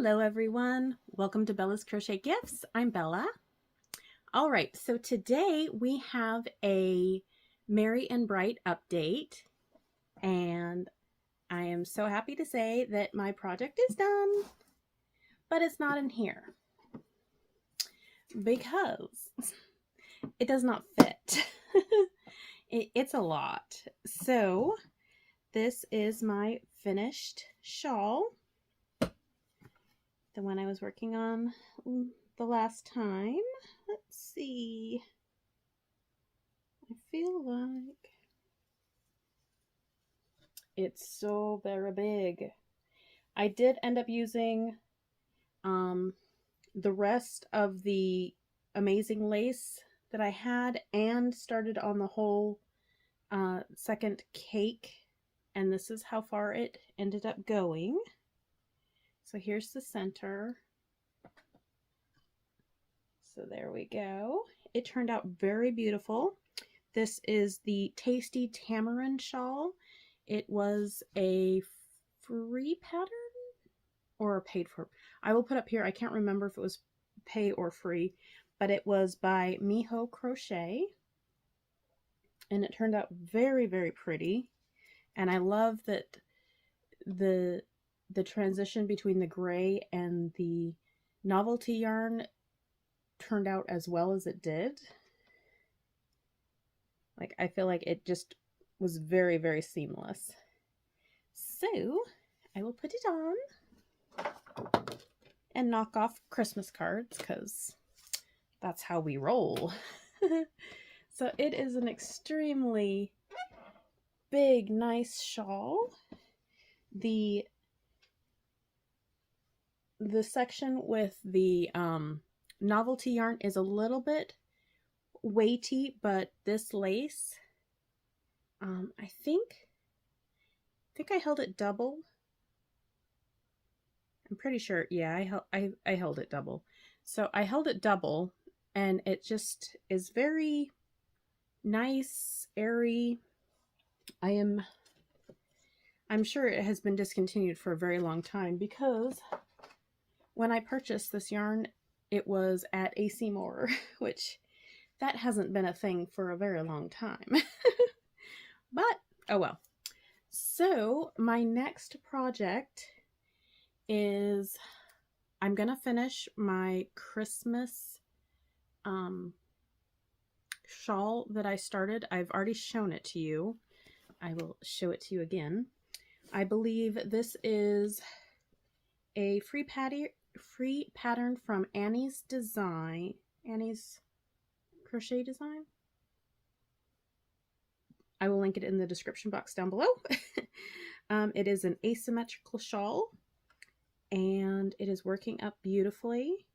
Hello everyone, welcome to Bella's Crochet Gifts. I'm Bella. All right, so today we have a Merry and Bright update, and I am so happy to say that my project is done, but it's not in here because it does not fit. It's a lot. So this is my finished shawl, the one I was working on the last time. Let's see. I feel like it's so very big. I did end up using the rest of the amazing lace that I had and started on the whole second cake, and this is how far it ended up going. So here's the center. So there we go. It turned out very beautiful. This is the Tasty Tamarind Shawl. It was a free pattern or a paid for. I will put up here, I can't remember if it was pay or free, but it was by Miho Crochet. And it turned out very, very pretty. And I love that the transition between the gray and the novelty yarn turned out as well as it did. Like, I feel like it just was very, very seamless. So I will put it on and knock off Christmas cards because that's how we roll. So it is an extremely big, nice shawl. The section with the novelty yarn is a little bit weighty, but this lace, I think I held it double. I'm pretty sure, yeah, I held it double. So I held it double, and it just is very nice, airy. I'm sure it has been discontinued for a very long time because when I purchased this yarn, it was at AC Moore, which that hasn't been a thing for a very long time. But, oh well. So, my next project is I'm going to finish my Christmas shawl that I started. I've already shown it to you. I will show it to you again. I believe this is a free pattern from Annie's Crochet Design. I will link it in the description box down below. It is an asymmetrical shawl, and it is working up beautifully.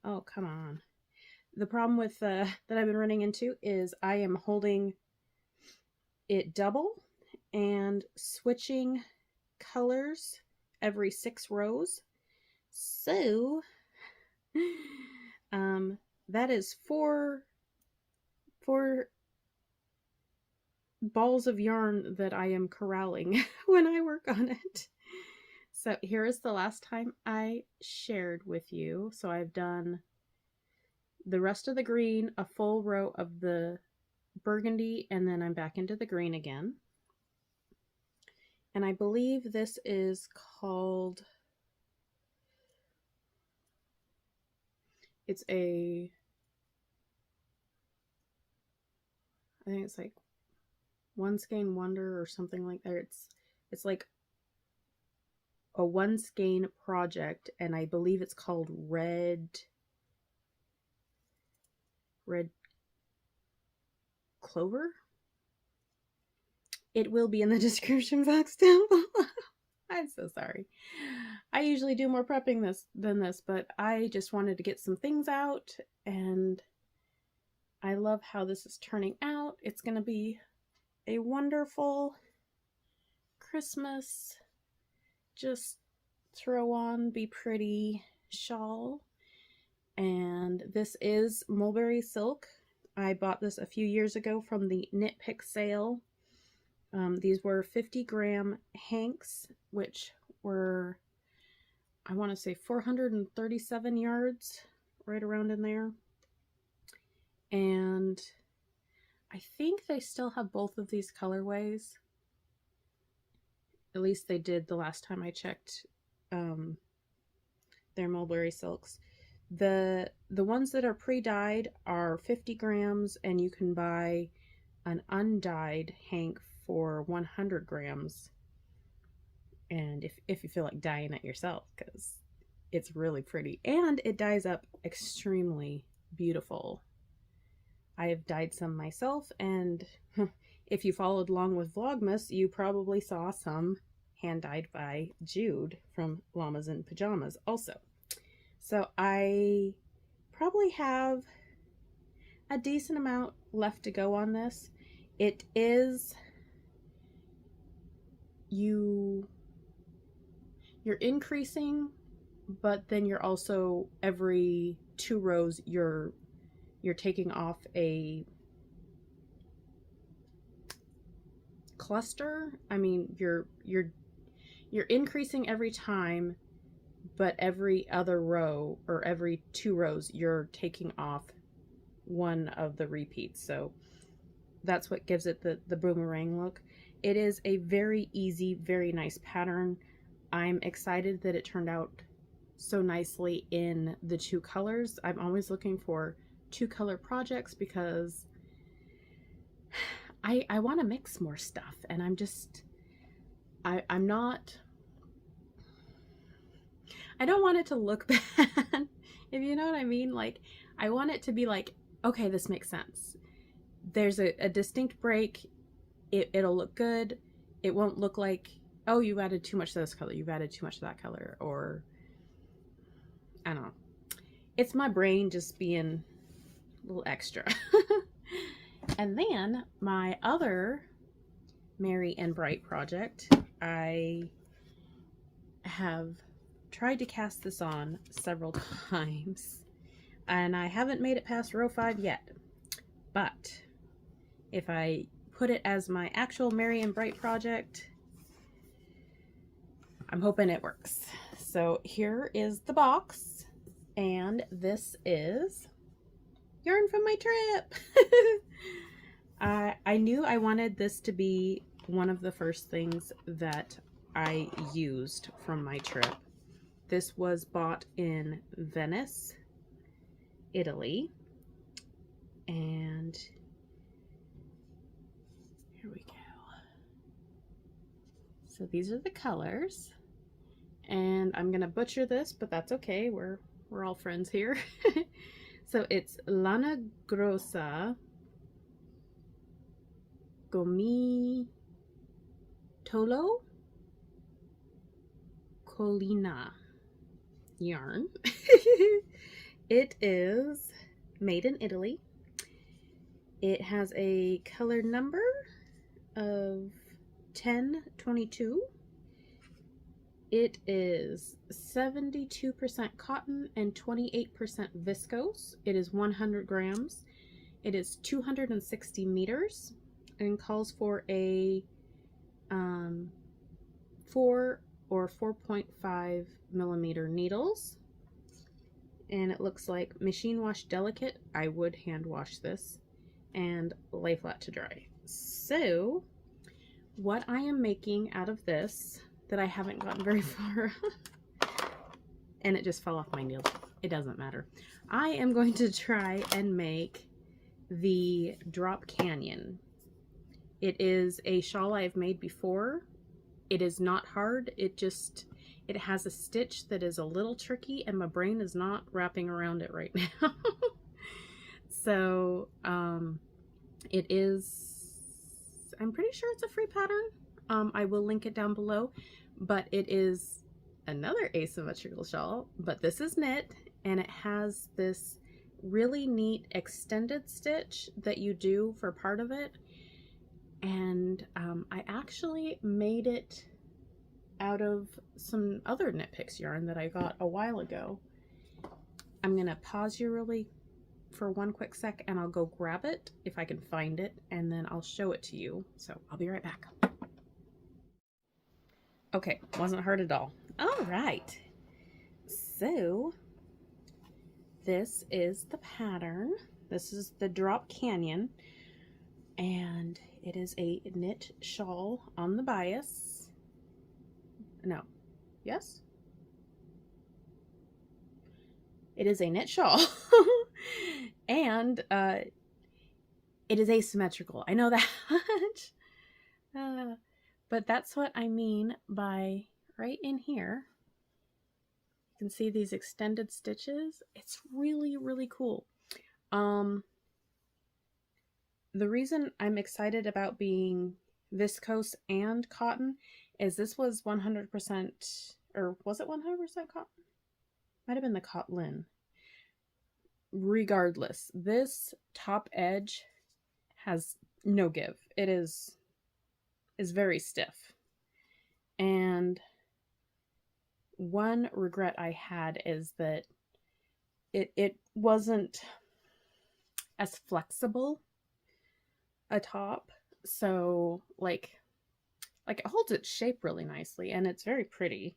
Oh, come on. The problem with that I've been running into is I am holding it double and switching colors every 6 rows. So that is four balls of yarn that I am corralling when I work on it. So here is the last time I shared with you. So I've done the rest of the green, a full row of the burgundy, and then I'm back into the green again. And I believe this is called, I think it's like One Skein Wonder or something like that. It's like a one skein project, and I believe it's called Red Clover. It will be in the description box down below. I'm so sorry. I usually do more prepping than this, but I just wanted to get some things out, and I love how this is turning out. It's going to be a wonderful Christmas, just throw on, be pretty shawl. And this is mulberry silk. I bought this a few years ago from the Knit Pick sale. These were 50-gram hanks, which were, I want to say 437 yards, right around in there. And I think they still have both of these colorways. At least they did the last time I checked their mulberry silks. The ones that are pre-dyed are 50 grams, and you can buy an undyed hank for 100 grams. And if you feel like dyeing it yourself, because it's really pretty. And it dyes up extremely beautiful. I have dyed some myself, and if you followed along with Vlogmas, you probably saw some hand dyed by Jude from Llamas in Pajamas also. So I probably have a decent amount left to go on this. It is, you're increasing, but then you're also, every 2 rows you're taking off a cluster. I mean, you're increasing every time, but every other row, or every 2 rows, you're taking off one of the repeats. So that's what gives it the boomerang look. It is a very easy, very nice pattern. I'm excited that it turned out so nicely in the 2 colors. I'm always looking for 2 color projects because I want to mix more stuff, and I'm just, I'm not, I don't want it to look bad, if you know what I mean. Like, I want it to be like, okay, this makes sense. There's a distinct break. It'll look good. It won't look like, oh, you added too much to this color, you've added too much to that color, or I don't know. It's my brain just being a little extra. And then my other Merry and Bright project, I have tried to cast this on several times, and I haven't made it past row 5 yet. But if I put it as my actual Merry and Bright project, I'm hoping it works. So here is the box, and this is yarn from my trip. I knew I wanted this to be one of the first things that I used from my trip. This was bought in Venice, Italy, and here we go. So these are the colors, and I'm gonna butcher this, but that's okay. We're all friends here. So it's Lana Grossa Gomitolo Collina yarn. It is made in Italy. It has a color number of 1022. It is 72% cotton and 28% viscose. It is 100 grams. It is 260 meters and calls for a 4 or 4.5 millimeter needles. And it looks like machine wash delicate. I would hand wash this, and lay flat to dry. So what I am making out of this, that I haven't gotten very far, and it just fell off my needle. It doesn't matter. I am going to try and make the Drop Canyon. It is a shawl I've made before. It is not hard. It has a stitch that is a little tricky, and my brain is not wrapping around it right now. So it is, I'm pretty sure it's a free pattern. I will link it down below, but it is another asymmetrical shawl, but this is knit, and it has this really neat extended stitch that you do for part of it. And I actually made it out of some other Knit Picks yarn that I got a while ago. I'm gonna pause you really for one quick sec, and I'll go grab it if I can find it, and then I'll show it to you. So I'll be right back. Okay, wasn't hard at all. All right. So this is the pattern. This is the Drop Canyon, and it is a knit shawl on the bias. No. Yes? It is a knit shawl. And it is asymmetrical. I know that much. But that's what I mean by right in here. You can see these extended stitches. It's really, really cool. The reason I'm excited about being viscose and cotton is this was 100%, or was it 100% cotton? Might have been the cotton. Regardless, this top edge has no give. It is very stiff. And one regret I had is that it wasn't as flexible a top. So like it holds its shape really nicely and it's very pretty.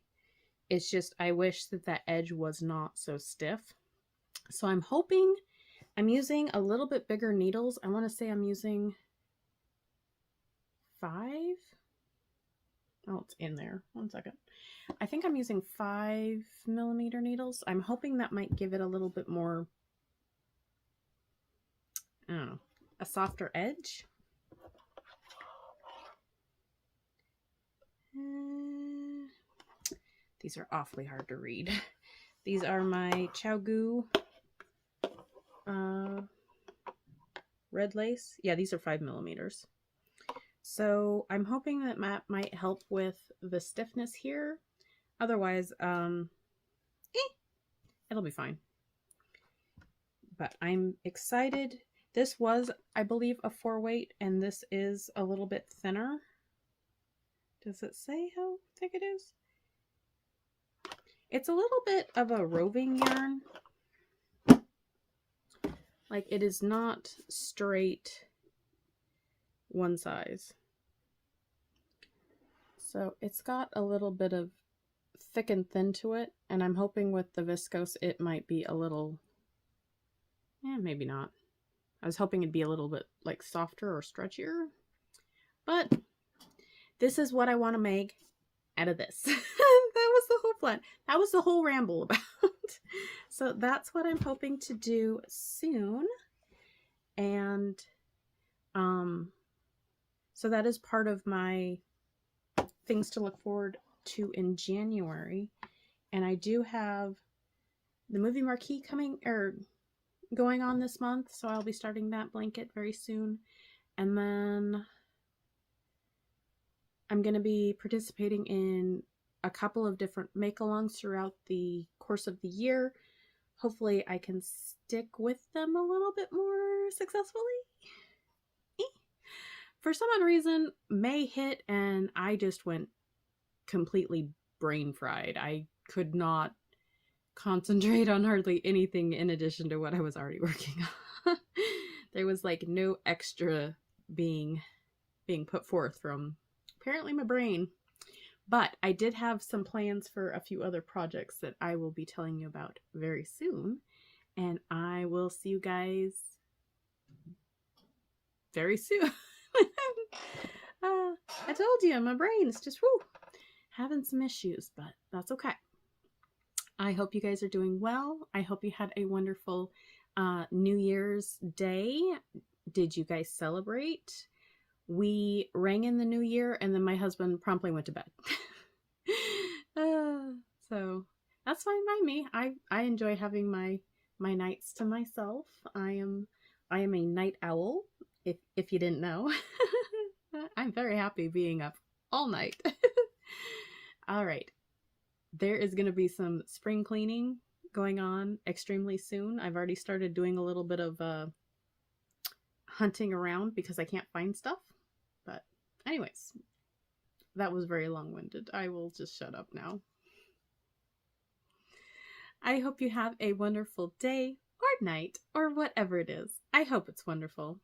It's just I wish that that edge was not so stiff. So I'm hoping I'm using a little bit bigger needles. I want to say I'm using 5. Oh, it's in there. 1 second. I think I'm using 5mm needles. I'm hoping that might give it a little bit more, I don't know, a softer edge. These are awfully hard to read. These are my Chow red lace. Yeah, these are 5mm. So I'm hoping that might help with the stiffness here. Otherwise, it'll be fine. But I'm excited. This was, I believe, a 4-weight, and this is a little bit thinner. Does it say how thick it is? It's a little bit of a roving yarn. Like, it is not straight one size. So it's got a little bit of thick and thin to it, and I'm hoping with the viscose it might be a little, maybe not. I was hoping it'd be a little bit like softer or stretchier, but this is what I want to make out of this. That was the whole plan. That was the whole ramble about. So that's what I'm hoping to do soon. And so that is part of my things to look forward to in January. And I do have the movie marquee going on this month, so I'll be starting that blanket very soon. And then I'm going to be participating in a couple of different make-alongs throughout the course of the year. Hopefully I can stick with them a little bit more successfully. For some odd reason, May hit and I just went completely brain fried. I could not concentrate on hardly anything in addition to what I was already working on. There was like no extra being put forth from apparently my brain. But I did have some plans for a few other projects that I will be telling you about very soon. And I will see you guys very soon. I told you, my brain is just having some issues, but that's okay. I hope you guys are doing well. I hope you had a wonderful New Year's Day. Did you guys celebrate? We rang in the new year and then my husband promptly went to bed. So that's fine by me. I enjoy having my nights to myself. I am a night owl, if you didn't know. I'm very happy being up all night. All right. There is going to be some spring cleaning going on extremely soon. I've already started doing a little bit of hunting around because I can't find stuff. But anyways, that was very long-winded. I will just shut up now. I hope you have a wonderful day or night or whatever it is. I hope it's wonderful.